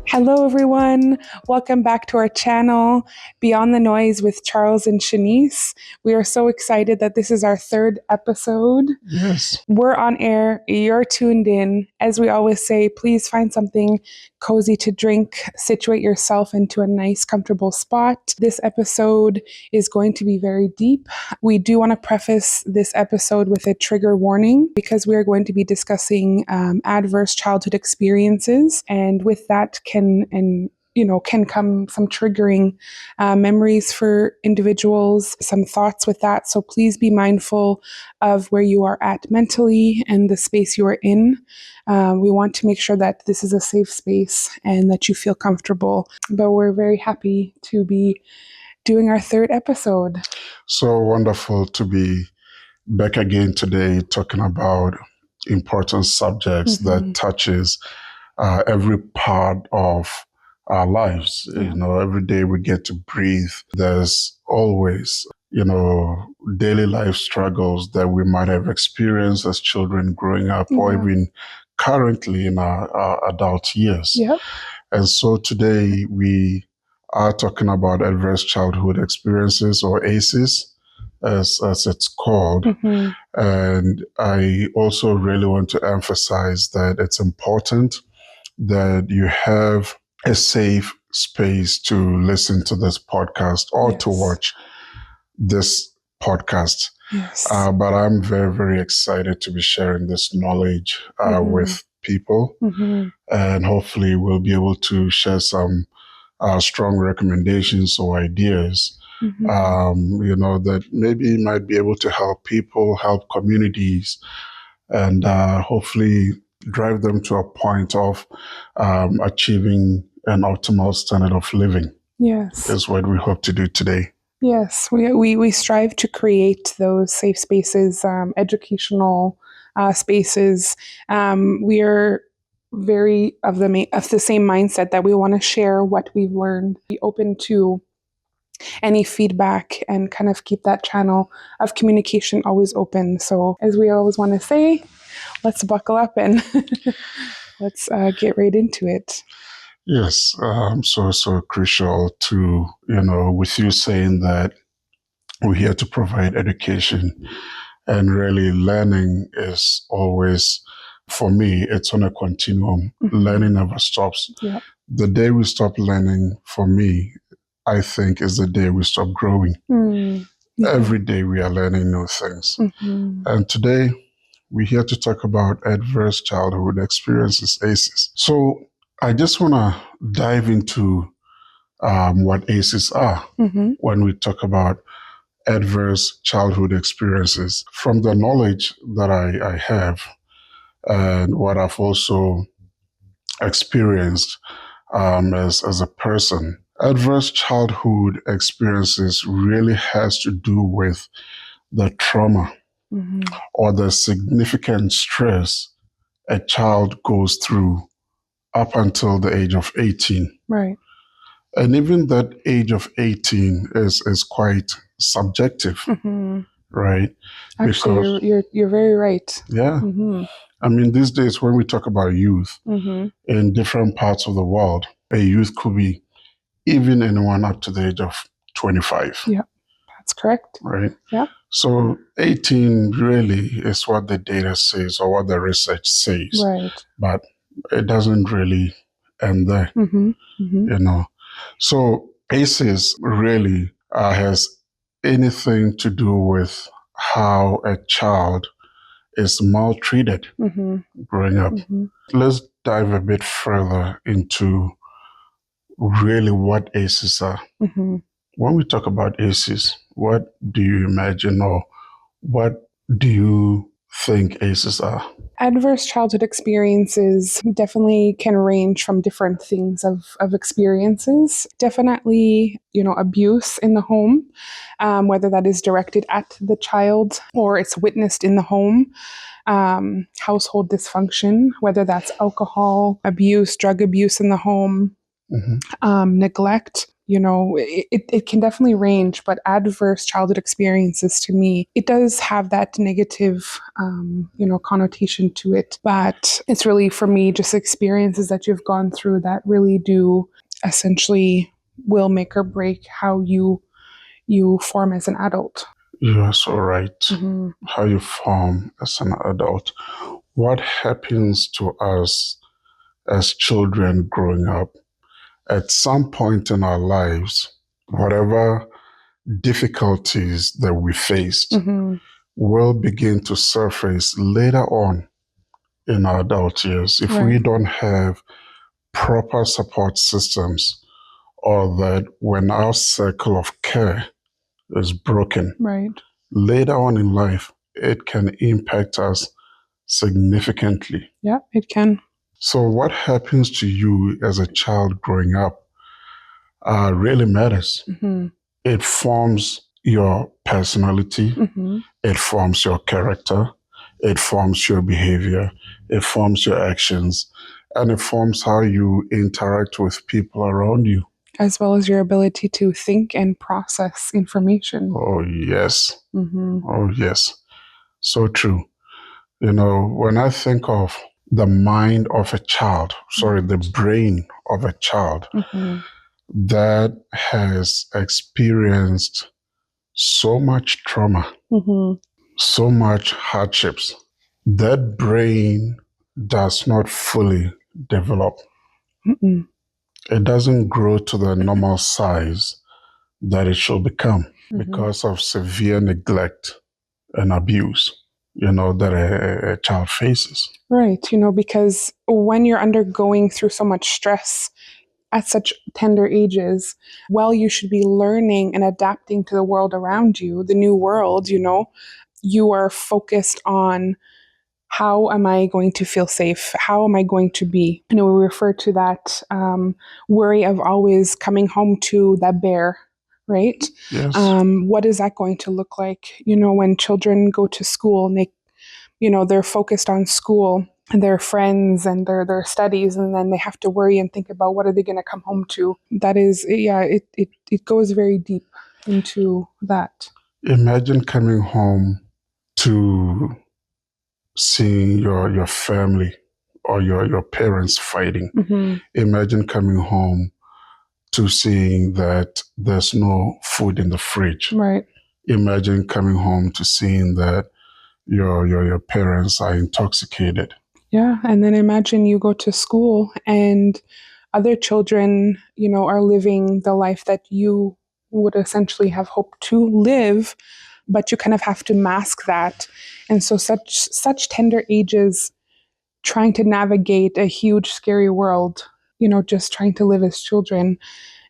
Hello, everyone. Welcome back to our channel, Beyond the Noise with Charles and Shanice. We are so excited that this is our third episode. Yes. We're on air. You're tuned in. As we always say, please find something cozy to drink. Situate yourself into a nice, comfortable spot. This episode is going to be very deep. We do want to preface this episode with a trigger warning because we are going to be discussing adverse childhood experiences, and with that can come some triggering memories for individuals, some thoughts with that. So please be mindful of where you are at mentally and the space you are in. We want to make sure that this is a safe space and that you feel comfortable. But we're very happy to be doing our third episode. So wonderful to be back again today talking about important subjects that touches every part of our lives. Yeah. Every day we get to breathe. There's always, daily life struggles that we might have experienced as children growing up or even currently in our adult years. Yep. And so today we are talking about adverse childhood experiences, or ACEs, as it's called. And I also really want to emphasize that it's important that you have a safe space to listen to this podcast or to watch this podcast. Yes. But I'm very, very excited to be sharing this knowledge with people. And hopefully we'll be able to share some strong recommendations or ideas, that maybe might be able to help people, help communities, and hopefully drive them to a point of achieving an optimal standard of living. Yes. Is what we hope to do today. Yes, we strive to create those safe spaces, educational spaces. We are very of the same mindset that we want to share what we've learned, be open to any feedback, and kind of keep that channel of communication always open. So, as we always want to say, let's buckle up and let's get right into it. Yes, so crucial to, with you saying that we're here to provide education, and really learning is always, for me, it's on a continuum. Learning never stops. Yep. The day we stop learning, for me, I think is the day we stop growing. Every day we are learning new things. And today we're here to talk about adverse childhood experiences, ACEs. So I just want to dive into what ACEs are when we talk about adverse childhood experiences. From the knowledge that I have and what I've also experienced as a person, adverse childhood experiences really has to do with the trauma or the significant stress a child goes through up until the age of 18. Right. And even that age of 18 is quite subjective, right? Actually, you're very right. Yeah. I mean, these days when we talk about youth in different parts of the world, a youth could be even anyone up to the age of 25. Yeah, that's correct. Right? Yeah. So 18 really is what the data says or what the research says. Right. But it doesn't really end there, So ACEs really has anything to do with how a child is maltreated growing up. Let's dive a bit further into really what ACEs are. When we talk about ACEs, what do you imagine, or what do you think ACEs are? Adverse childhood experiences definitely can range from different things of experiences. Definitely, abuse in the home, whether that is directed at the child or it's witnessed in the home. Household dysfunction, whether that's alcohol abuse, drug abuse in the home, neglect, it can definitely range, but adverse childhood experiences to me, it does have that negative, connotation to it. But it's really, for me, just experiences that you've gone through that really do essentially will make or break how you form as an adult. You are so right. Mm-hmm. How you form as an adult. What happens to us as children growing up? At some point in our lives, whatever difficulties that we faced Mm-hmm. will begin to surface later on in our adult years if we Right. don't have proper support systems, or that when our circle of care is broken, Right. later on in life, it can impact us significantly. Yeah, it can. So, what happens to you as a child growing up really matters. Mm-hmm. It forms your personality, Mm-hmm. it forms your character, it forms your behavior, it forms your actions, and it forms how you interact with people around you. As well as your ability to think and process information. Oh, yes. Mm-hmm. Oh, yes. So true. When I think of the mind of a child, the brain of a child Mm-hmm. that has experienced so much trauma, Mm-hmm. so much hardships, that brain does not fully develop. Mm-mm. It doesn't grow to the normal size that it should become Mm-hmm. because of severe neglect and abuse, that a child faces. Right. Because when you're undergoing through so much stress at such tender ages, while you should be learning and adapting to the world around you, the new world, you are focused on, how am I going to feel safe? How am I going to be? We refer to that worry of always coming home to that bear, right? Yes. What is that going to look like? When children go to school and they're focused on school and their friends and their studies, and then they have to worry and think about what are they going to come home to. That is, yeah, it goes very deep into that. Imagine coming home to seeing your family or your parents fighting. Mm-hmm. Imagine coming home to seeing that there's no food in the fridge. Right. Imagine coming home to seeing that your parents are intoxicated. Yeah, and then imagine you go to school and other children, are living the life that you would essentially have hoped to live, but you kind of have to mask that. And so such tender ages, trying to navigate a huge scary world, just trying to live as children,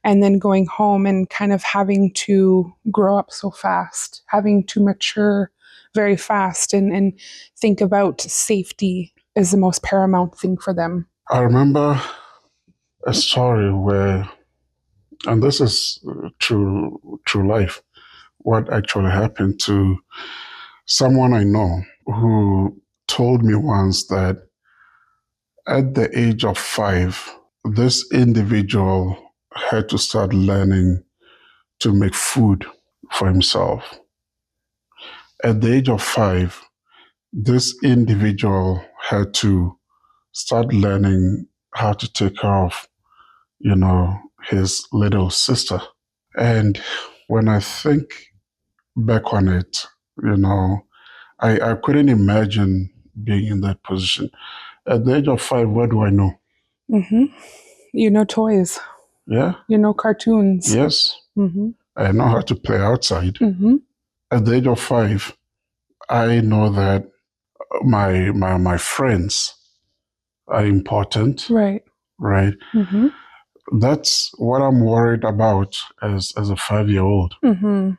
and then going home and kind of having to grow up so fast, having to mature very fast, and think about safety is the most paramount thing for them. I remember a story where, and this is true life, what actually happened to someone I know who told me once that at the age of 5, this individual had to start learning to make food for himself. At the age of 5, this individual had to start learning how to take care of, his little sister. And when I think back on it, I couldn't imagine being in that position. At the age of 5, what do I know? Mm-hmm. Toys. Yeah. Cartoons. Yes. Mm-hmm. I know how to play outside. Mm-hmm. At the age of 5, I know that my friends are important. Right. Right. Mm-hmm. That's what I'm worried about as a 5-year-old. Mm-hmm.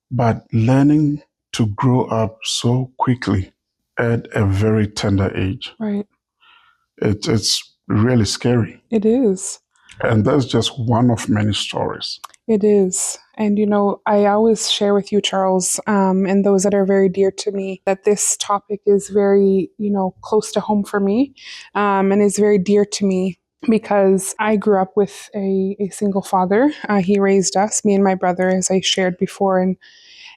But learning to grow up so quickly at a very tender age, Right. it's really scary. It is. And that's just one of many stories. It is. And, I always share with you, Charles, and those that are very dear to me, that this topic is very, close to home for me, and is very dear to me. because I grew up with a single father. He raised us, me and my brother, as I shared before,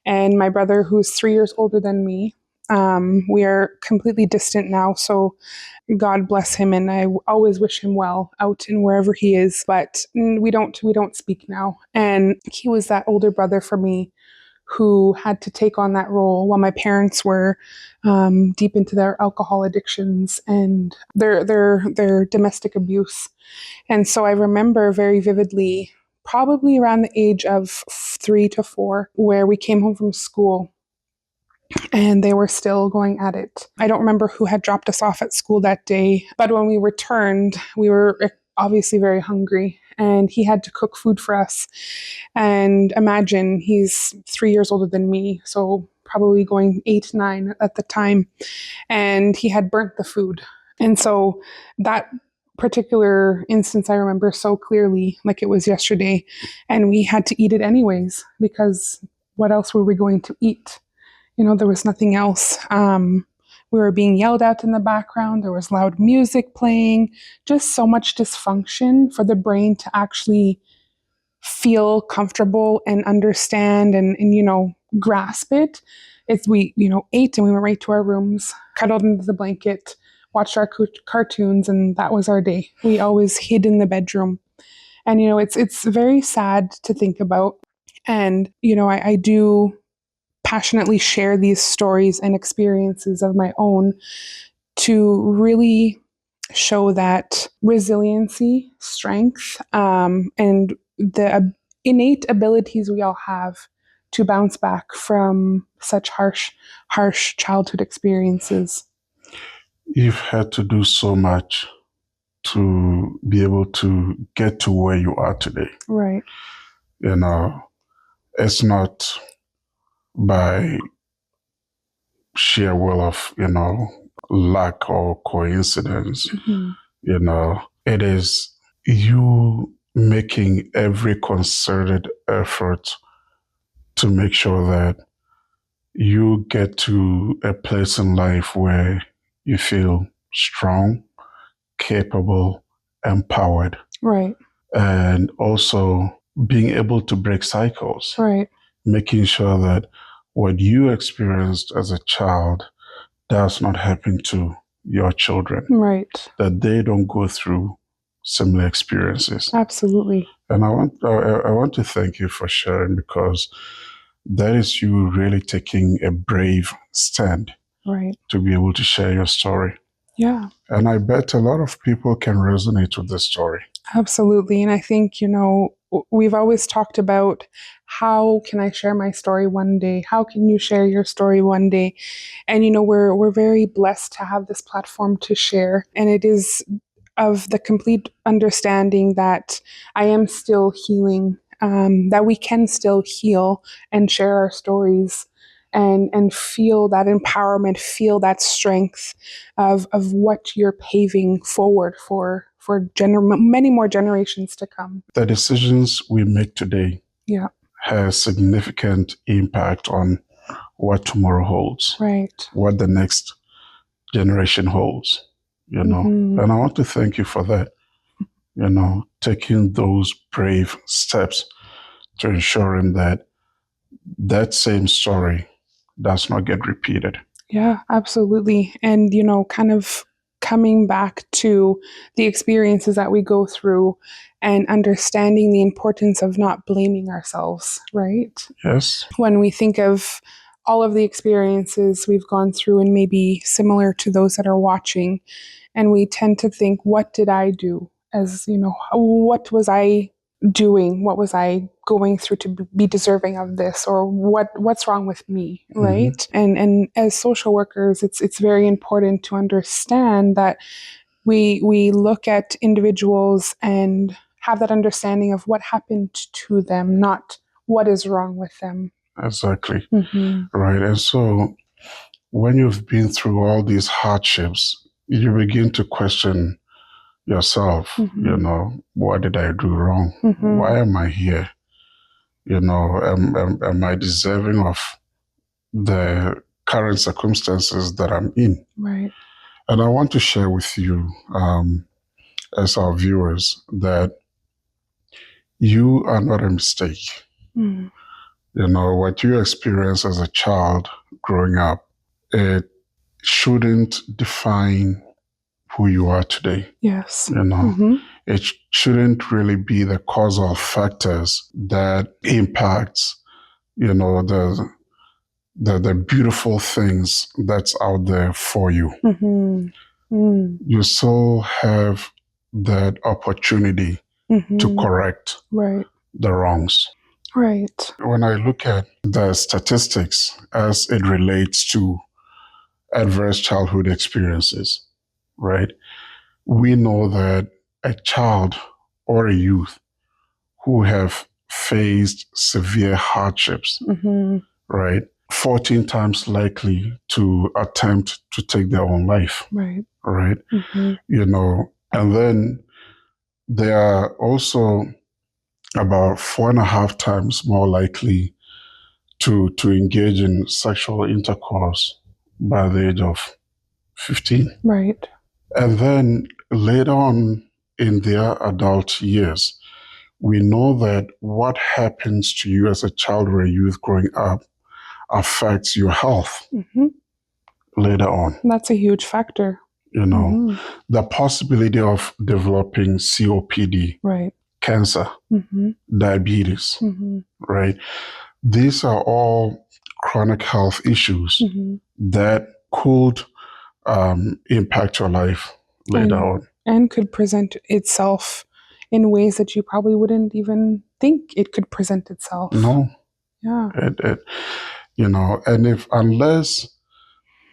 and my brother, who's 3 years older than me. We are completely distant now, so God bless him, and I always wish him well out in wherever he is. But we don't speak now. And he was that older brother for me who had to take on that role while my parents were deep into their alcohol addictions and their domestic abuse. And so I remember very vividly, probably around the age of 3 to 4, where we came home from school and they were still going at it. I don't remember who had dropped us off at school that day, but when we returned, we were obviously very hungry, and he had to cook food for us. And imagine, he's 3 years older than me, so probably going 8, 9 at the time, and he had burnt the food. And so that particular instance I remember so clearly, like it was yesterday, and we had to eat it anyways, because what else were we going to eat? There was nothing else. We were being yelled at in the background. There was loud music playing, just so much dysfunction for the brain to actually feel comfortable and understand and grasp it. We ate and we went right to our rooms, cuddled into the blanket, watched our cartoons, and that was our day. We always hid in the bedroom. And it's very sad to think about. And I do passionately share these stories and experiences of my own to really show that resiliency, strength, and the innate abilities we all have to bounce back from such harsh childhood experiences. You've had to do so much to be able to get to where you are today. Right. It's not by sheer will of, luck or coincidence. Mm-hmm. It is you making every concerted effort to make sure that you get to a place in life where you feel strong, capable, empowered. Right. And also being able to break cycles. Right. Making sure that what you experienced as a child does not happen to your children. Right. That they don't go through similar experiences. Absolutely. And I want to thank you for sharing, because that is you really taking a brave stand. Right. To be able to share your story. Yeah. And I bet a lot of people can resonate with this story. Absolutely. And I think, we've always talked about, how can I share my story one day? How can you share your story one day? And, we're very blessed to have this platform to share. And it is of the complete understanding that I am still healing, that we can still heal and share our stories and feel that empowerment, feel that strength of what you're paving forward for many more generations to come. The decisions we make today has significant impact on what tomorrow holds. Right. What the next generation holds, Mm-hmm. And I want to thank you for that, taking those brave steps to ensuring that that same story does not get repeated. Yeah, absolutely. And, kind of coming back to the experiences that we go through and understanding the importance of not blaming ourselves, right? Yes. When we think of all of the experiences we've gone through and maybe similar to those that are watching, and we tend to think, what did I do? What was I doing? What was I going through to be deserving of this? Or what's wrong with me, right? Mm-hmm. And as social workers, it's very important to understand that we look at individuals and have that understanding of what happened to them, not what is wrong with them. Exactly. Mm-hmm. Right. And so when you've been through all these hardships, you begin to question yourself. Mm-hmm. What did I do wrong? Mm-hmm. Why am I here? Am I deserving of the current circumstances that I'm in? Right. And I want to share with you as our viewers that you are not a mistake. Mm. What you experience as a child growing up, it shouldn't define who you are today. Yes. It shouldn't really be the causal factors that impacts, the beautiful things that's out there for you. You still have that opportunity to correct the wrongs. Right. When I look at the statistics as it relates to adverse childhood experiences, right? We know that a child or a youth who have faced severe hardships, right, 14 times likely to attempt to take their own life, right? And then they are also about 4.5 times more likely to engage in sexual intercourse by the age of 15. Right. And then later on in their adult years, we know that what happens to you as a child or a youth growing up affects your health later on. That's a huge factor. The possibility of developing COPD, right, cancer, diabetes, right? These are all chronic health issues that could impact your life later on. And could present itself in ways that you probably wouldn't even think it could present itself. No. Yeah. And unless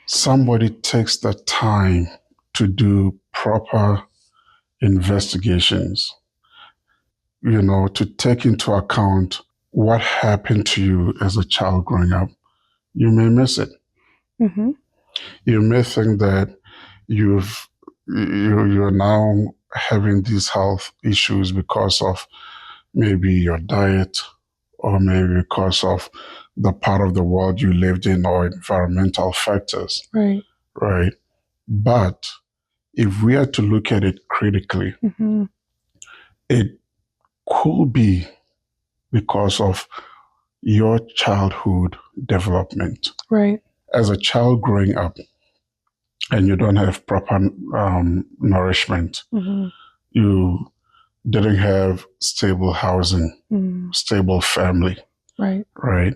somebody takes the time to do proper investigations, to take into account what happened to you as a child growing up, you may miss it. You may think that you're now having these health issues because of maybe your diet, or maybe because of the part of the world you lived in, or environmental factors. Right. But if we are to look at it critically, it could be because of your childhood development. Right. As a child growing up, and you don't have proper nourishment, you didn't have stable housing, stable family. Right.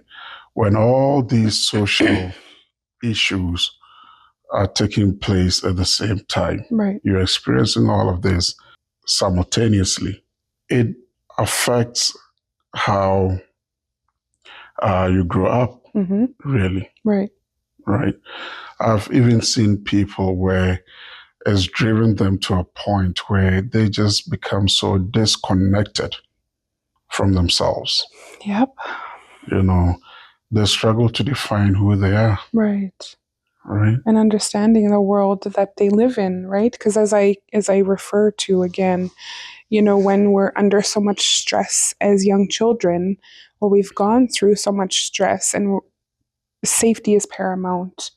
When all these social issues are taking place at the same time, you're experiencing all of this simultaneously. It affects how you grow up, really. Right. I've even seen people where it's driven them to a point where they just become so disconnected from themselves. Yep. They struggle to define who they are. Right. Right. And understanding the world that they live in, right? Because as I refer to again, when we're under so much stress as young children, or we've gone through so much stress, and safety is paramount,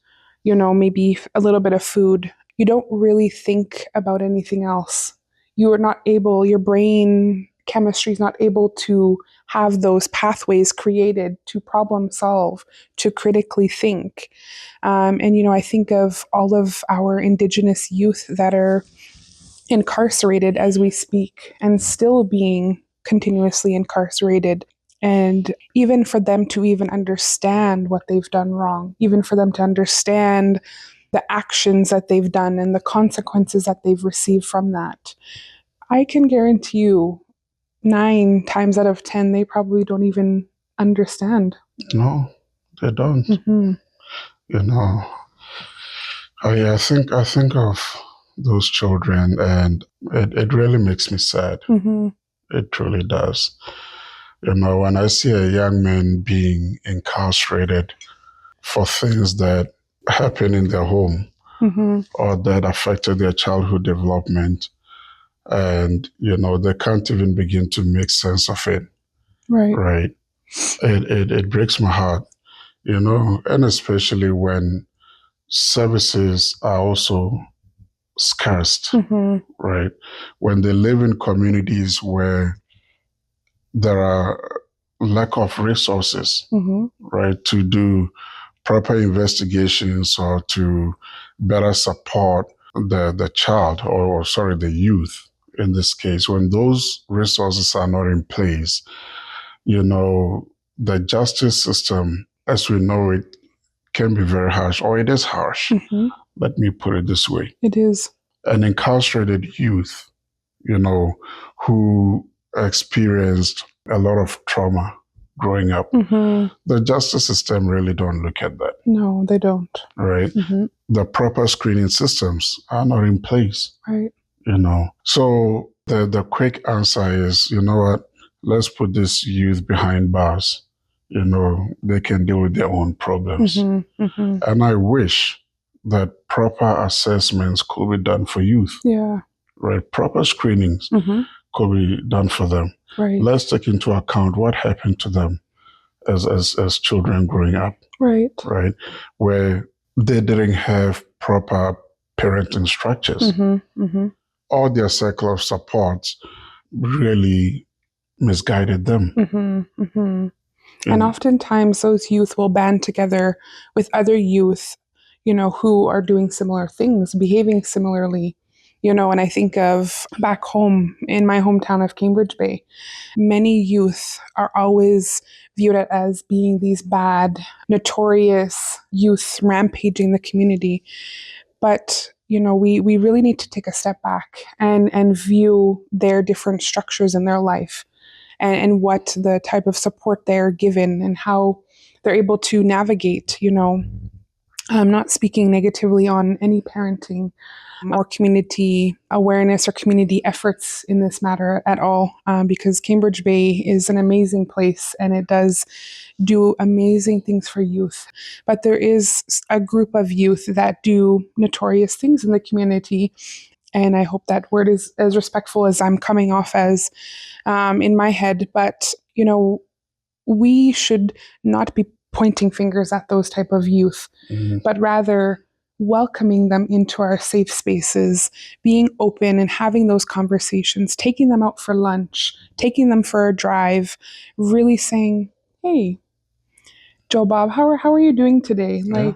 maybe a little bit of food, you don't really think about anything else. You are not able, your brain chemistry is not able to have those pathways created to problem solve, to critically think. And I think of all of our Indigenous youth that are incarcerated as we speak, and still being continuously incarcerated. And even for them to even understand what they've done wrong, even for them to understand the actions that they've done and the consequences that they've received from that, I can guarantee you 9 times out of 10, they probably don't even understand. No, they don't. I think of those children, and it really makes me sad. It truly does. When I see a young man being incarcerated for things that happen in their home, or that affected their childhood development, and they can't even begin to make sense of it. Right. It breaks my heart, and especially when services are also scarce, Mm-hmm. right? When they live in communities where there are lack of resources, Mm-hmm. right, to do proper investigations or to better support the child or sorry, the youth in this case, when those resources are not in place, the justice system as we know it can be very harsh, or it is harsh. Mm-hmm. Let me put it this way. It is. An incarcerated youth, who experienced a lot of trauma growing up, Mm-hmm. the justice system really don't look at that. No, they don't. Right? Mm-hmm. The proper screening systems are not in place. Right. So the quick answer is, you know what? Let's put this youth behind bars. They can deal with their own problems. Mm-hmm. Mm-hmm. And I wish that proper assessments could be done for youth. Yeah. Right? Proper screenings Mm-hmm. could be done for them. Right. Let's take into account what happened to them as children growing up. Right. Right? Where they didn't have proper parenting structures. Mm-hmm. Mm-hmm. All their circle of supports really misguided them. Mm-hmm. Mm-hmm. And oftentimes those youth will band together with other youth, who are doing similar things, behaving similarly. And I think of back home in my hometown of Cambridge Bay, many youth are always viewed as being these bad, notorious youth rampaging the community. But we really need to take a step back and view their different structures in their life and what the type of support they're given and how they're able to navigate. I'm not speaking negatively on any parenting or community awareness or community efforts in this matter at all, because Cambridge Bay is an amazing place and it does do amazing things for youth. But there is a group of youth that do notorious things in the community. And I hope that word is as respectful as I'm coming off as in my head. But, we should not be pointing fingers at those type of youth, but rather welcoming them into our safe spaces, being open and having those conversations, taking them out for lunch, taking them for a drive, really saying, hey, Joe Bob, how are you doing today? Yeah.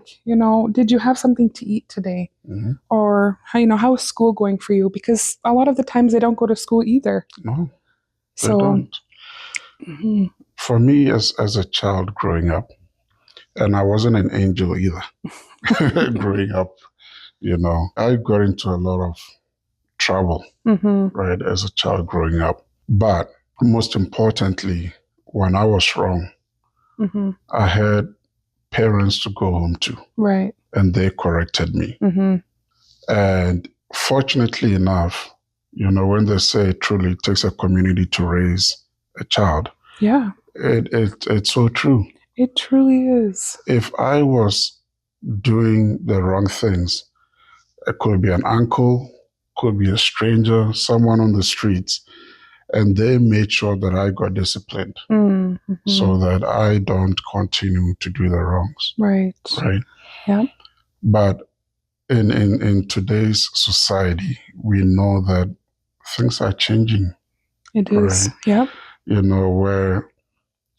Did you have something to eat today? Mm-hmm. Or, how is school going for you? Because a lot of the times they don't go to school either. No, they So, don't. Mm-hmm. For me, as a child growing up, and I wasn't an angel either, growing up, I got into a lot of trouble, Mm-hmm. right, as a child growing up. But most importantly, when I was wrong, Mm-hmm. I had parents to go home to. Right. And they corrected me. Mm-hmm. And fortunately enough, when they say it truly takes a community to raise a child, Yeah, it's so true. it truly is. If I was doing the wrong things, it could be an uncle, could be a stranger, someone on the streets, and they made sure that I got disciplined Mm-hmm. so that I don't continue to do the wrongs. Right. Right. Yeah. But in today's society, we know that things are changing. It is. Yep. Where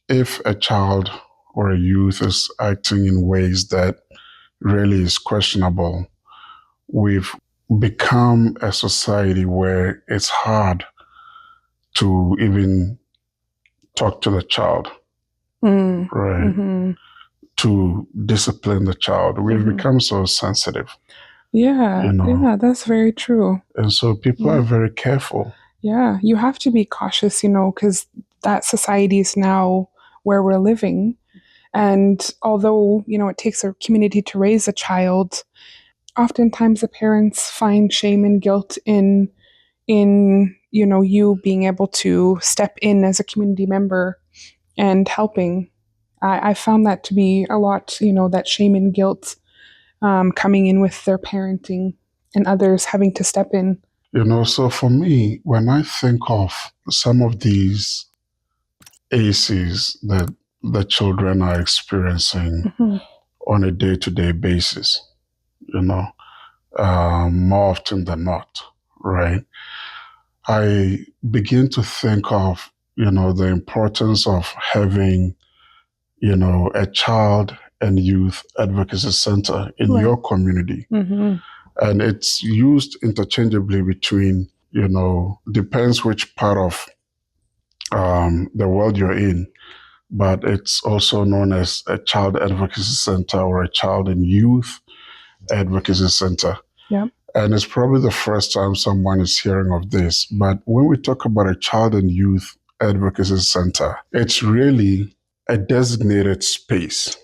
if a child or a youth is acting in ways that really is questionable, we've become a society where it's hard to even talk to the child, Mm. right? Mm-hmm. To discipline the child. We've become so sensitive. Yeah. Yeah, that's very true. And so people are very careful. Yeah, you have to be cautious, because that society is now where we're living. And although, it takes a community to raise a child, oftentimes the parents find shame and guilt in you being able to step in as a community member and helping. I found that to be a lot, that shame and guilt coming in with their parenting and others having to step in. So for me, when I think of some of these ACs that the children are experiencing on a day-to-day basis, more often than not, right? I begin to think of, the importance of having, a child and youth advocacy center in Right. your community. Mm-hmm. And it's used interchangeably between, depends which part of the world you're in, but it's also known as a child advocacy center or a child and youth advocacy center. Yep. And it's probably the first time someone is hearing of this. But when we talk about a child and youth advocacy center, it's really a designated space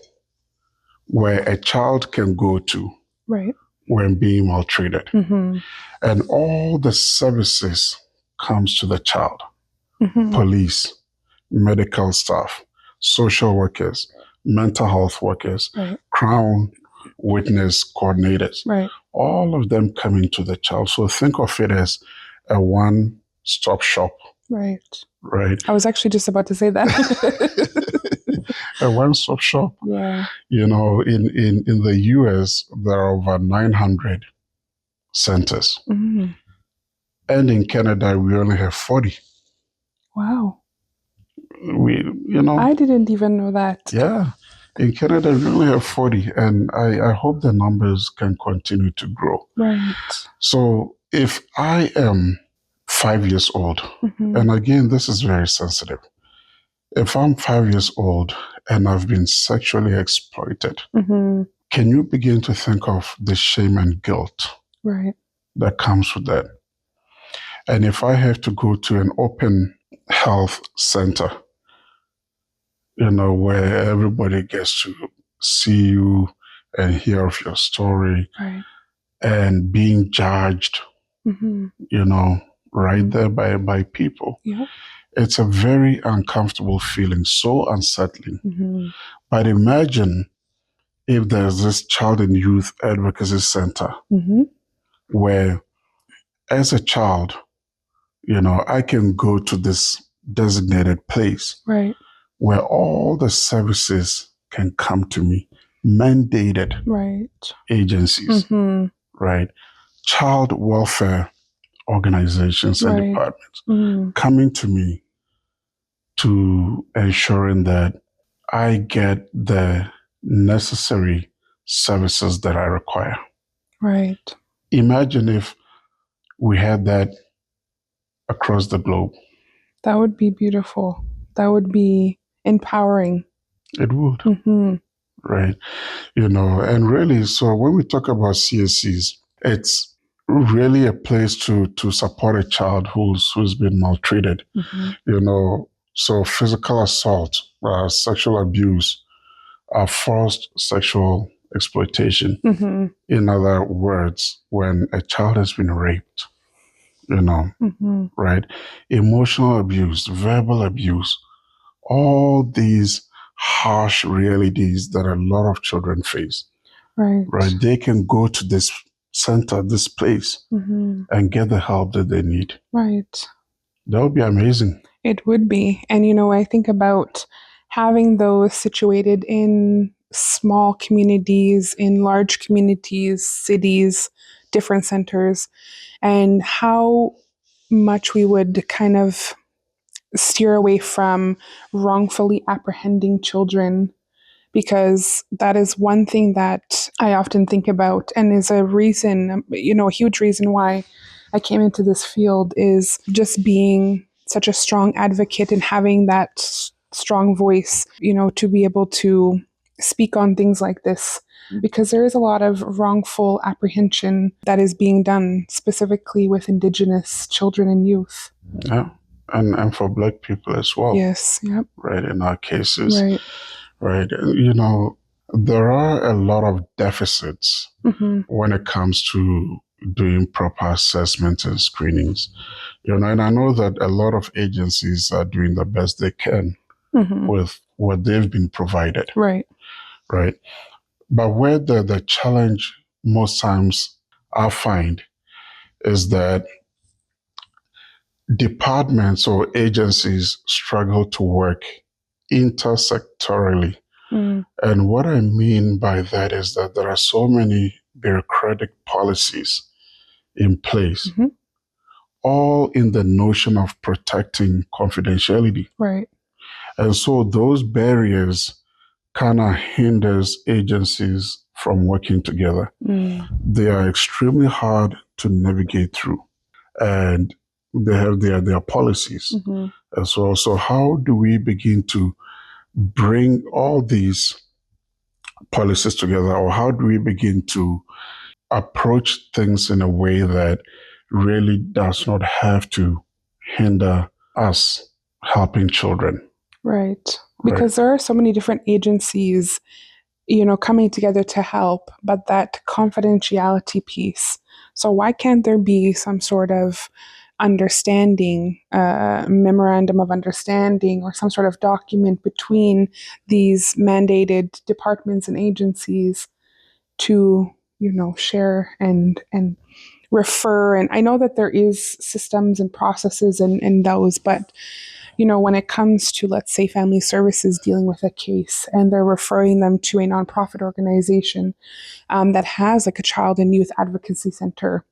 where a child can go to Right. when being maltreated. Mm-hmm. And all the services comes to the child. Mm-hmm. Police, medical staff, social workers, mental health workers, Right. Crown witness coordinators. Right. All of them coming to the child. So think of it as a one-stop shop. Right. Right. I was actually just about to say that. A one-stop shop. Yeah. In the US, there are over 900 centers. Mm-hmm. And in Canada, we only have 40. Wow. We. I didn't even know that. Yeah. In Canada, we only have 40, and I hope the numbers can continue to grow. Right. So if I am 5 years old, Mm-hmm. and again, this is very sensitive. If I'm 5 years old and I've been sexually exploited, Mm-hmm. can you begin to think of the shame and guilt Right. that comes with that? And if I have to go to an open health center, where everybody gets to see you and hear of your story, Right. and being judged, Mm-hmm. right there by people. Yeah. It's a very uncomfortable feeling, so unsettling. Mm-hmm. But imagine if there's this child and youth advocacy center Mm-hmm. where, as a child, I can go to this designated place Right. where all the services can come to me, mandated Right. agencies, Mm-hmm. right? Child welfare organizations and Right. departments Mm-hmm. coming to me to ensuring that I get the necessary services that I require. Right. Imagine if we had that across the globe. That would be beautiful. That would be empowering. It would, Mm-hmm. right? And really, so when we talk about CSCs, it's really a place to support a child who's been maltreated. Mm-hmm. So physical assault, sexual abuse, forced sexual exploitation. Mm-hmm. In other words, when a child has been raped, Mm-hmm. right? Emotional abuse, verbal abuse, all these harsh realities that a lot of children face, Right. right? They can go to this center, this place, Mm-hmm. and get the help that they need. Right. That would be amazing. It would be. And, I think about having those situated in small communities, in large communities, cities, different centers, and how much we would kind of steer away from wrongfully apprehending children, because that is one thing that I often think about and is a reason, a huge reason why I came into this field, is just being such a strong advocate and having that strong voice, to be able to speak on things like this, because there is a lot of wrongful apprehension that is being done specifically with Indigenous children and youth. Yeah. And for Black people as well. Yes. Yep. Right. In our cases. Right. Right. There are a lot of deficits Mm-hmm. when it comes to doing proper assessments and screenings. And I know that a lot of agencies are doing the best they can Mm-hmm. with what they've been provided. Right. Right. But where the challenge most times I find is that departments or agencies struggle to work intersectorally. Mm. And what I mean by that is that there are so many bureaucratic policies in place, all in the notion of protecting confidentiality. Right. And so those barriers kind of hinders agencies from working together. They are extremely hard to navigate through, and they have their policies as well. So how do we begin to bring all these policies together, or how do we begin to approach things in a way that really does not have to hinder us helping children? Right. Because there are so many different agencies, coming together to help, but that confidentiality piece. So why can't there be some sort of understanding, memorandum of understanding, or some sort of document between these mandated departments and agencies to, share and refer? And I know that there is systems and processes in those, but when it comes to, let's say, family services dealing with a case and they're referring them to a nonprofit organization that has like a child and youth advocacy center,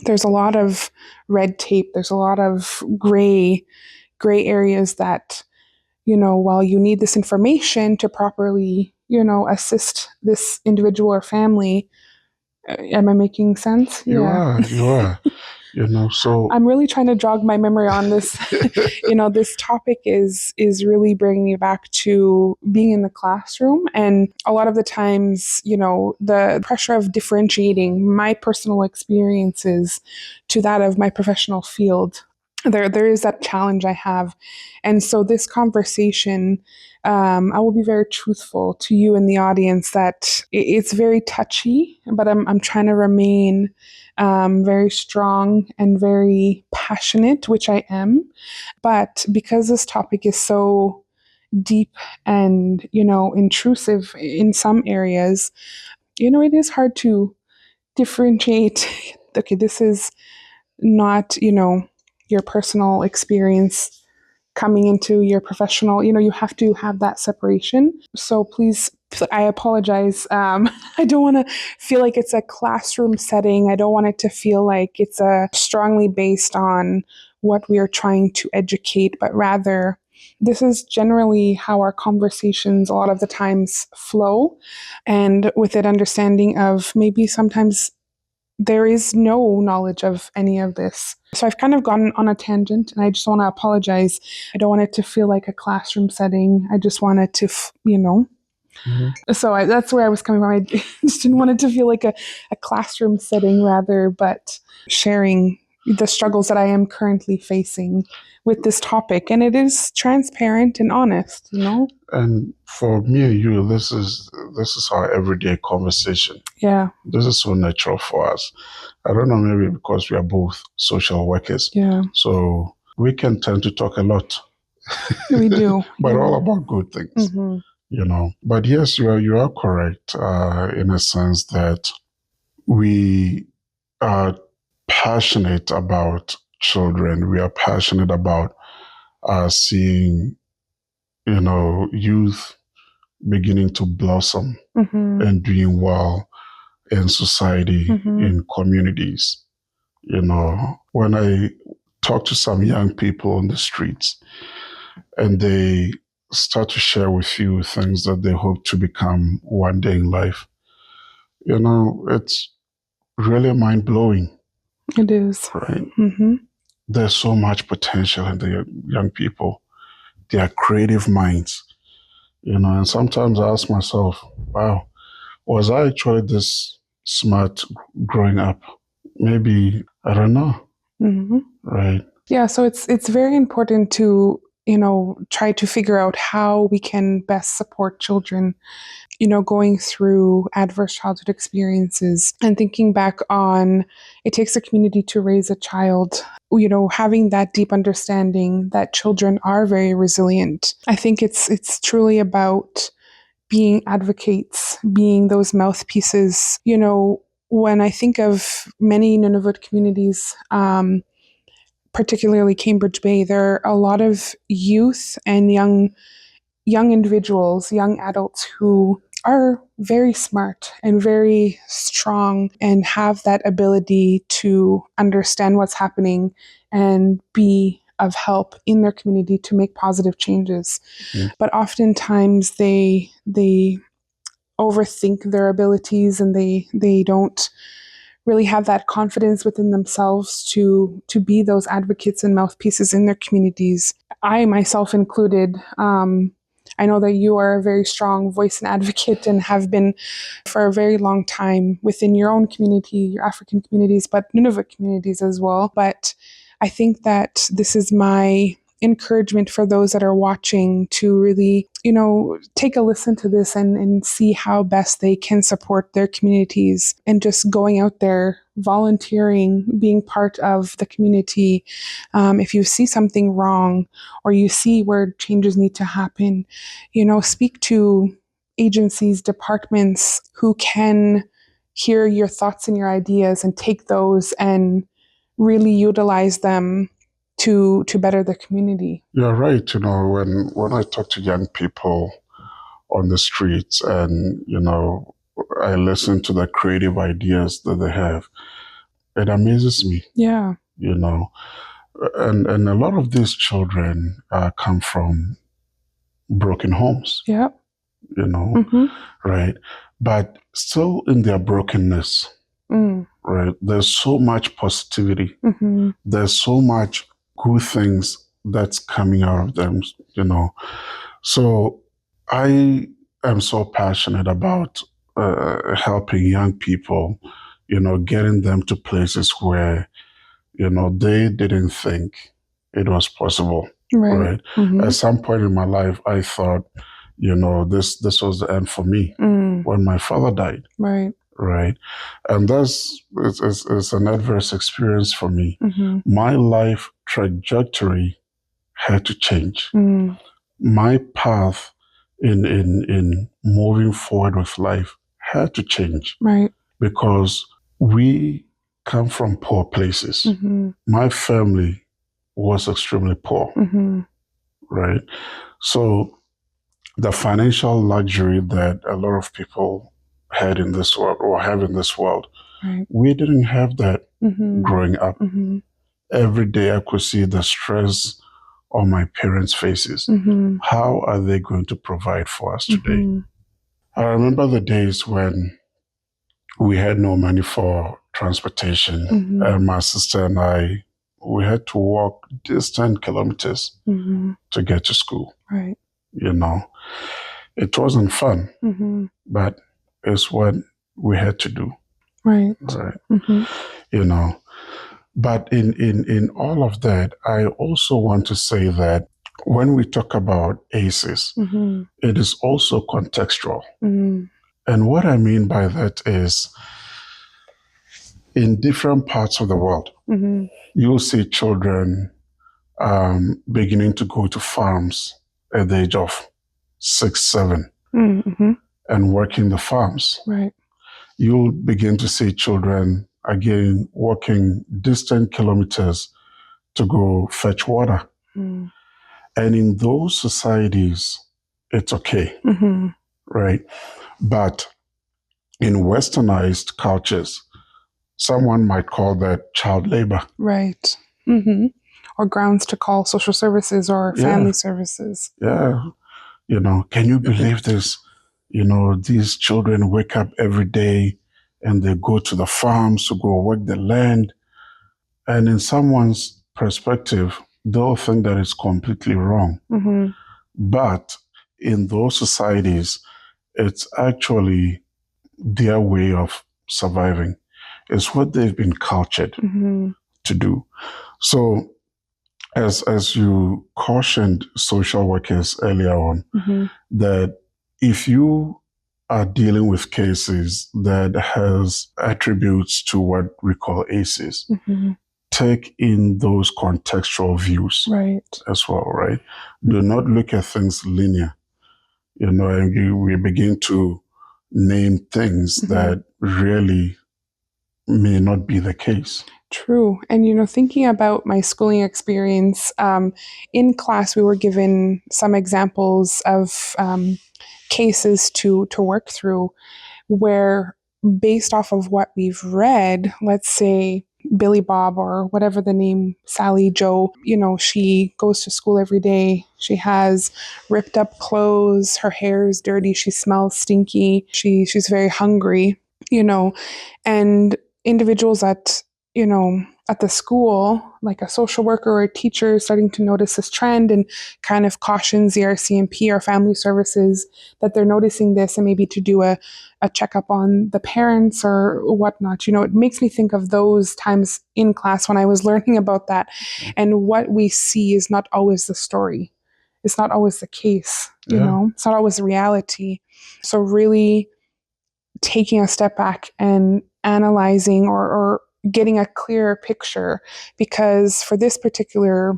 there's a lot of red tape. There's a lot of gray areas that, while you need this information to properly, assist this individual or family. Am I making sense? You are. So I'm really trying to jog my memory on this. This topic is really bringing me back to being in the classroom, and a lot of the times, the pressure of differentiating my personal experiences to that of my professional field. There is that challenge I have, and so this conversation, I will be very truthful to you in the audience that it's very touchy, but I'm trying to remain very strong and very passionate, which I am. But because this topic is so deep and, intrusive in some areas, it is hard to differentiate. Okay, this is not, your personal experience coming into your professional, you have to have that separation. So please, I apologize. I don't want to feel like it's a classroom setting. I don't want it to feel like it's strongly based on what we are trying to educate, but rather this is generally how our conversations a lot of the times flow, and with it understanding of maybe sometimes there is no knowledge of any of this. So I've kind of gone on a tangent, and I just want to apologize. I don't want it to feel like a classroom setting. I just want it to, So that's where I was coming from. I just didn't want it to feel like a classroom setting rather, but sharing the struggles that I am currently facing with this topic. And it is transparent and honest, And for me and you, this is our everyday conversation. Yeah. This is so natural for us. I don't know, maybe because we are both social workers. Yeah. So we can tend to talk a lot. We do. But all about good things, But yes, you are correct in a sense that we are passionate about children. We are passionate about seeing, youth beginning to blossom and doing well in society, in communities. When I talk to some young people on the streets and they start to share with you things that they hope to become one day in life, it's really mind-blowing. It is. Right? There's so much potential in the young people. They are creative minds, and sometimes I ask myself, wow, was I actually this smart growing up? Maybe, I don't know. Right. Yeah, so it's very important to, try to figure out how we can best support children, going through adverse childhood experiences, and thinking back on it takes a community to raise a child, having that deep understanding that children are very resilient. I think it's truly about being advocates, being those mouthpieces. When I think of many Nunavut communities, particularly Cambridge Bay, there are a lot of youth and young individuals, young adults who are very smart and very strong and have that ability to understand what's happening and be of help in their community to make positive changes. Mm. But oftentimes they overthink their abilities and they don't really have that confidence within themselves to be those advocates and mouthpieces in their communities. I myself included. I know that you are a very strong voice and advocate and have been for a very long time within your own community, your African communities, but Nunavut communities as well. But I think that this is my encouragement for those that are watching to really, take a listen to this and see how best they can support their communities and just going out there, volunteering, being part of the community. If you see something wrong or you see where changes need to happen, speak to agencies, departments who can hear your thoughts and your ideas and take those and really utilize them to better the community. You're right. When I talk to young people on the streets and, I listen to the creative ideas that they have, it amazes me. Yeah. And a lot of these children come from broken homes. Yep. Mm-hmm. Right? But still in their brokenness, right? There's so much positivity. Mm-hmm. There's so much good things that's coming out of them, So I am so passionate about helping young people, getting them to places where, they didn't think it was possible. Right. Mm-hmm. At some point in my life, I thought, this was the end for me when my father died. Right. And it's an adverse experience for me. Mm-hmm. My life trajectory had to change. My path in moving forward with life had to change. Because we come from poor places. Mm-hmm. My family was extremely poor. Right. So the financial luxury that a lot of people had in this world or have in this world, we didn't have that growing up. Every day I could see the stress on my parents' faces. How are they going to provide for us today? I remember the days when we had no money for transportation, and my sister and I, we had to walk distant kilometers to get to school. It wasn't fun, but it's what we had to do. Right. But in all of that, I also want to say that when we talk about ACEs, it is also contextual. And what I mean by that is, in different parts of the world, you'll see children beginning to go to farms at the age of 6, 7, and working the farms. You'll begin to see children, again, walking distant kilometers to go fetch water. And in those societies, it's okay, right? But in westernized cultures, someone might call that child labor. Right. Or grounds to call social services or family services. Yeah. Can you believe this? These children wake up every day and they go to the farms to go work the land. And in someone's perspective, they'll think that it's completely wrong. But in those societies, it's actually their way of surviving. It's what they've been cultured to do. So as you cautioned social workers earlier on, that if you are dealing with cases that has attributes to what we call ACEs, take in those contextual views as well, right? Do not look at things linear, and we begin to name things that really may not be the case. True. And, thinking about my schooling experience, in class, we were given some examples of cases to work through where, based off of what we've read, let's say Billy Bob or whatever the name, Sally Joe, she goes to school every day. She has ripped up clothes. Her hair is dirty. She smells stinky. She's very hungry, and individuals at the school, like a social worker or a teacher, starting to notice this trend and kind of cautions the RCMP or family services that they're noticing this, and maybe to do a checkup on the parents or whatnot. It makes me think of those times in class when I was learning about that. And what we see is not always the story. It's not always the case, It's not always the reality. So really taking a step back and analyzing or getting a clearer picture, because for this particular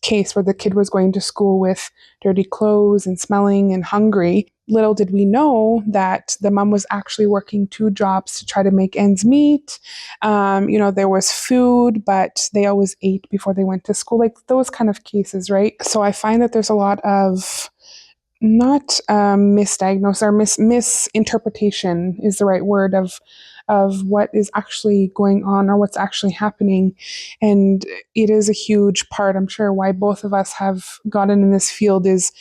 case where the kid was going to school with dirty clothes and smelling and hungry, little did we know that the mom was actually working 2 jobs to try to make ends meet. There was food, but they always ate before they went to school, like those kind of cases, right? So I find that there's a lot of not misdiagnosis or misinterpretation is the right word of what is actually going on or what's actually happening. And it is a huge part, I'm sure, why both of us have gotten in this field, is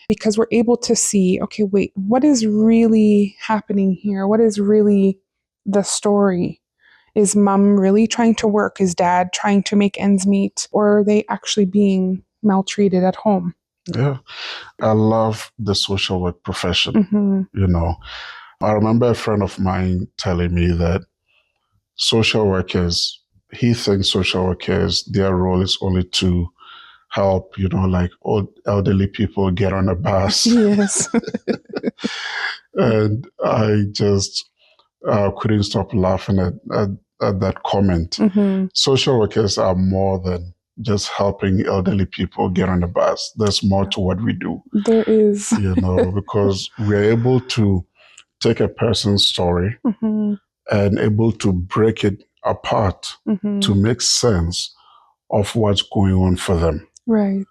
because we're able to see, okay, wait, what is really happening here? What is really the story? Is mom really trying to work? Is dad trying to make ends meet? Or are they actually being maltreated at home? Yeah. I love the social work profession. Mm-hmm. I remember a friend of mine telling me that he thinks social workers, their role is only to help, like old elderly people get on a bus. Yes. And I just couldn't stop laughing at that comment. Mm-hmm. Social workers are more than just helping elderly people get on the bus. There's more to what we do. There is. Because we're able to take a person's story Mm-hmm. and able to break it apart Mm-hmm. to make sense of what's going on for them. Right.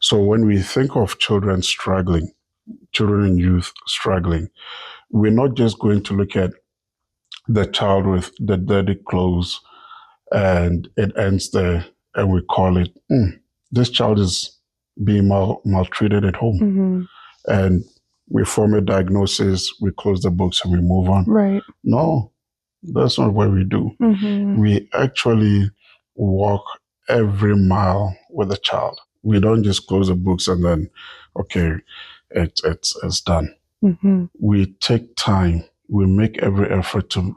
So when we think of children and youth struggling, we're not just going to look at the child with the dirty clothes and it ends there and we call it, this child is being maltreated at home. Mm-hmm. And we form a diagnosis, we close the books and we move on. Right. No, that's not what we do. Mm-hmm. We actually walk every mile with the child. We don't just close the books and then, okay, it's done. Mm-hmm. We take time. We make every effort to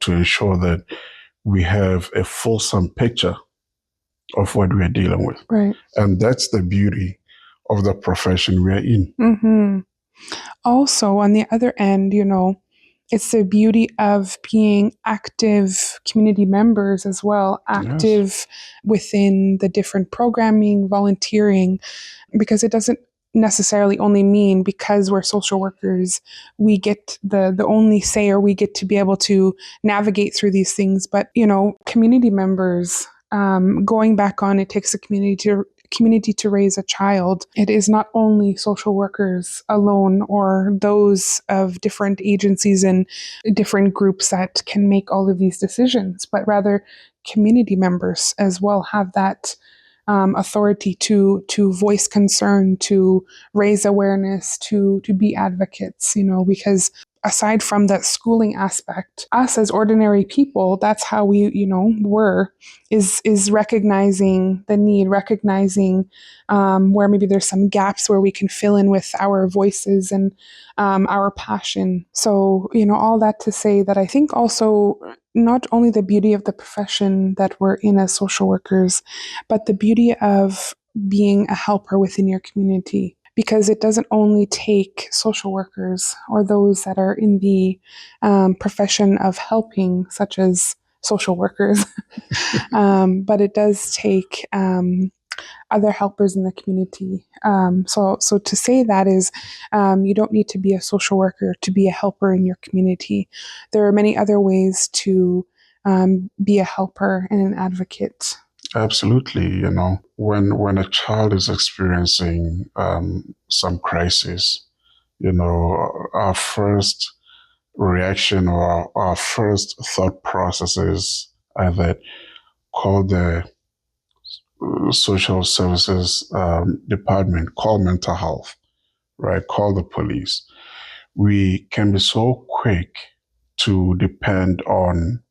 ensure that we have a fulsome picture of what we are dealing with. Right. And that's the beauty of the profession we're in. Mm-hmm. Also, on the other end, it's the beauty of being active community members as well, active within the different programming, volunteering, because it doesn't necessarily only mean because we're social workers, we get the only say or we get to be able to navigate through these things. But, community members, going back on, it takes a community to raise a child. It is not only social workers alone or those of different agencies and different groups that can make all of these decisions, but rather community members as well have that authority to voice concern, to raise awareness, to be advocates, because aside from that schooling aspect, us as ordinary people, that's how we, were, is recognizing the need, recognizing where maybe there's some gaps where we can fill in with our voices and our passion. So, all that to say that I think also not only the beauty of the profession that we're in as social workers, but the beauty of being a helper within your community. Because it doesn't only take social workers or those that are in the profession of helping, such as social workers, but it does take other helpers in the community. So to say that is, you don't need to be a social worker to be a helper in your community. There are many other ways to be a helper and an advocate. Absolutely. When a child is experiencing some crisis, Our first reaction or our first thought processes are that call the social services department, call mental health, right? Call the police. We can be so quick to depend on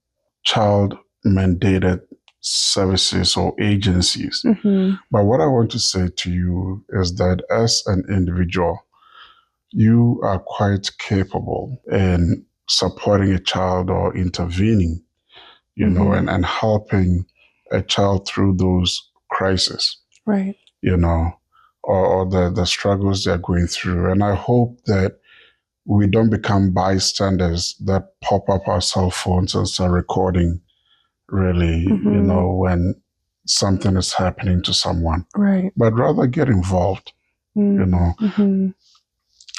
child mandated services or agencies. Mm-hmm. But what I want to say to you is that as an individual, you are quite capable in supporting a child or intervening, and helping a child through those crises, Right. Or the struggles they're going through. And I hope that we don't become bystanders that pop up our cell phones and start recording, really, when something is happening to someone. Right. But rather get involved, Mm-hmm.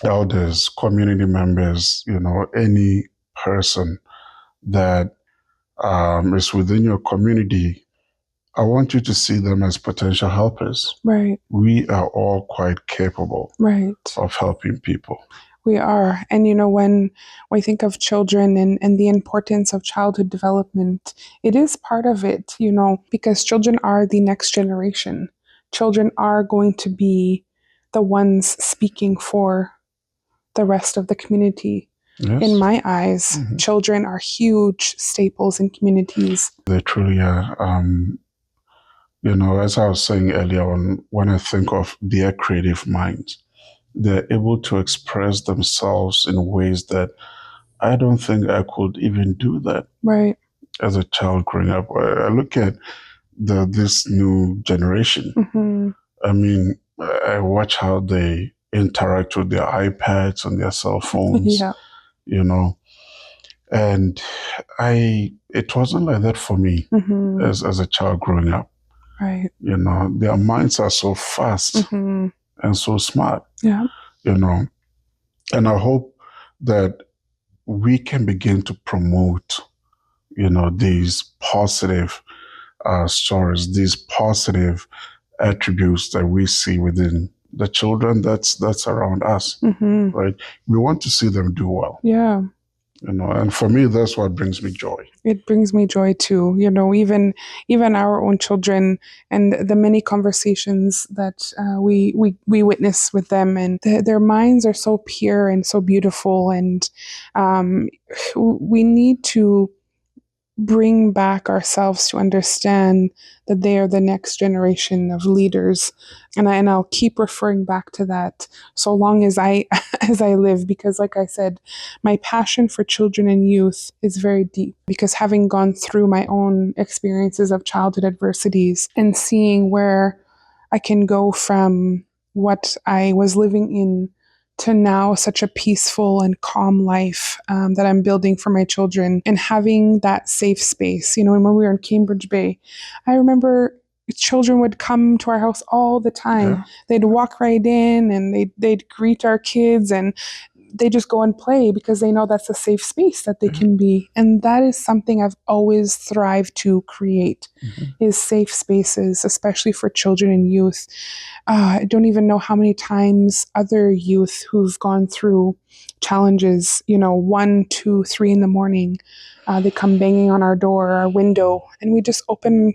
elders, community members, any person that is within your community. I want you to see them as potential helpers. Right. We are all quite capable of helping people. We are. And, when we think of children and the importance of childhood development, it is part of it, because children are the next generation. Children are going to be the ones speaking for the rest of the community. Yes. In my eyes, children are huge staples in communities. They truly are. As I was saying earlier on, when I think of their creative minds, they're able to express themselves in ways that I don't think I could even do that. Right. As a child growing up, I look at this new generation. Mm-hmm. I mean, I watch how they interact with their iPads and their cell phones. Yeah. And it wasn't like that for me as a child growing up. Right. Their minds are so fast and so smart. Yeah. And I hope that we can begin to promote, these positive stories, these positive attributes that we see within the children that's around us, right? We want to see them do well. Yeah. And for me, that's what brings me joy. It brings me joy too. Even our own children and the many conversations that we witness with them, and their minds are so pure and so beautiful, and we need to bring back ourselves to understand that they are the next generation of leaders. And I'll keep referring back to that so long as I live, because like I said, my passion for children and youth is very deep, because having gone through my own experiences of childhood adversities and seeing where I can go from what I was living in to now such a peaceful and calm life that I'm building for my children, and having that safe space. And when we were in Cambridge Bay, I remember children would come to our house all the time. Yeah. They'd walk right in and they'd greet our kids, and they just go and play because they know that's a safe space that they can be. And that is something I've always thrived to create, is safe spaces, especially for children and youth. I don't even know how many times other youth who've gone through challenges, 1, 2, 3 in the morning, they come banging on our door, our window, and we just open,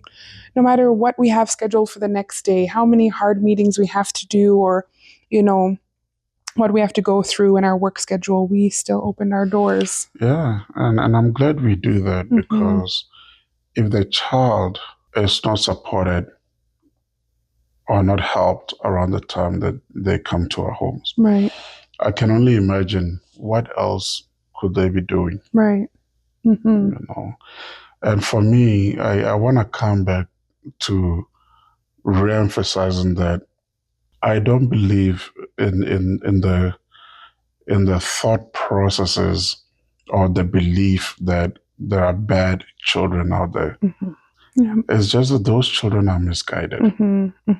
no matter what we have scheduled for the next day, how many hard meetings we have to do, or, what we have to go through in our work schedule, we still open our doors. Yeah, and I'm glad we do that, because if the child is not supported or not helped around the time that they come to our homes, right, I can only imagine what else could they be doing. Right. And for me, I want to come back to re-emphasizing that I don't believe in the thought processes or the belief that there are bad children out there. Yeah. It's just that those children are misguided.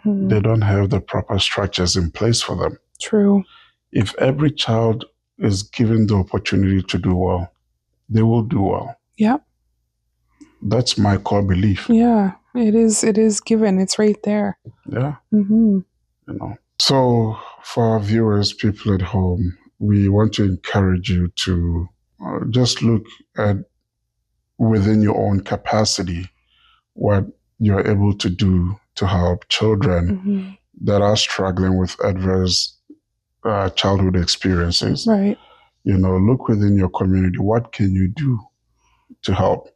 They don't have the proper structures in place for them. True. If every child is given the opportunity to do well, they will do well. Yep. That's my core belief. Yeah, it is given. It's right there. Yeah. So for our viewers, people at home, we want to encourage you to just look at within your own capacity what you're able to do to help children that are struggling with adverse childhood experiences. Right. Look within your community. What can you do to help?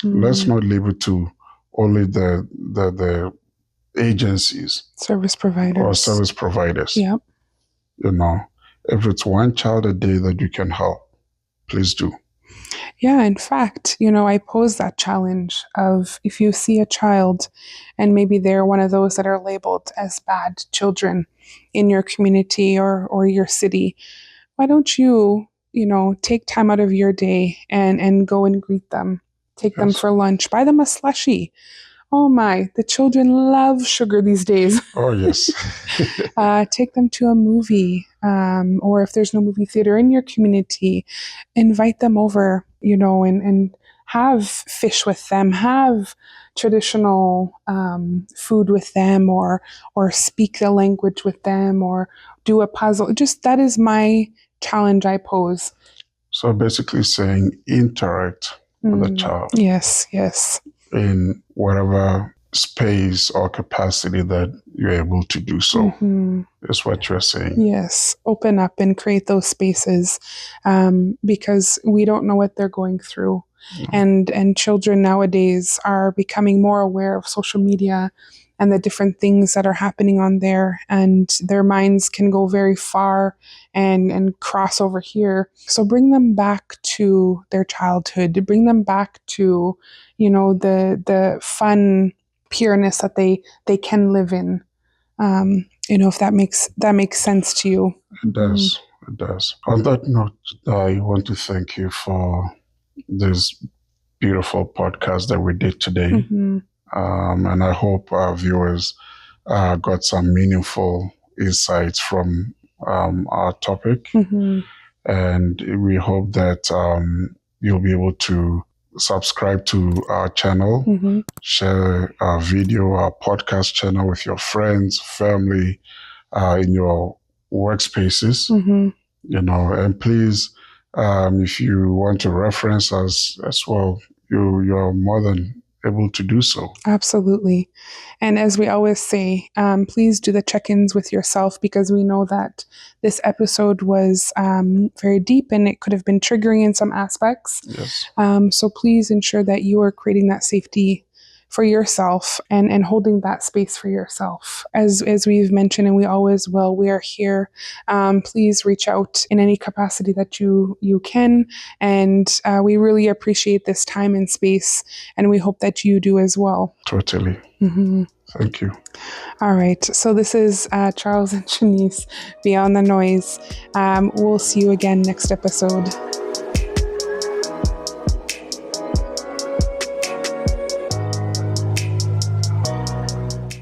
Let's not leave it to only the agencies, service providers, or service providers. Yep. If it's one child a day that you can help, please do. Yeah, in fact, I pose that challenge of, if you see a child and maybe they're one of those that are labeled as bad children in your community or your city, why don't you, take time out of your day and go and greet them, take them for lunch, buy them a slushie. Oh my, the children love sugar these days. Oh, yes. Take them to a movie, or if there's no movie theater in your community, invite them over, and have fish with them, have traditional food with them, or speak the language with them, or do a puzzle. Just, that is my challenge I pose. So basically saying interact with the child. Yes. In whatever space or capacity that you're able to do so, is what you're saying. Yes, open up and create those spaces, because we don't know what they're going through. And children nowadays are becoming more aware of social media and the different things that are happening on there, and their minds can go very far and cross over here. So bring them back to their childhood, bring them back to, the fun pureness that they can live in. If that makes sense to you. It does. It does. On that note, I want to thank you for this beautiful podcast that we did today. And I hope our viewers got some meaningful insights from our topic. And we hope that you'll be able to subscribe to our channel, share our video, our podcast channel with your friends, family, in your workspaces, and please, if you want to reference us as well, you're more than able to do so. Absolutely. And as we always say, please do the check-ins with yourself, because we know that this episode was very deep and it could have been triggering in some aspects. Yes. So please ensure that you are creating that safety for yourself and holding that space for yourself. As we've mentioned, and we always will, we are here. Please reach out in any capacity that you can. And we really appreciate this time and space, and we hope that you do as well. Totally. Thank you. All right. So this is Charles and Shanice, Beyond the Noise. We'll see you again next episode.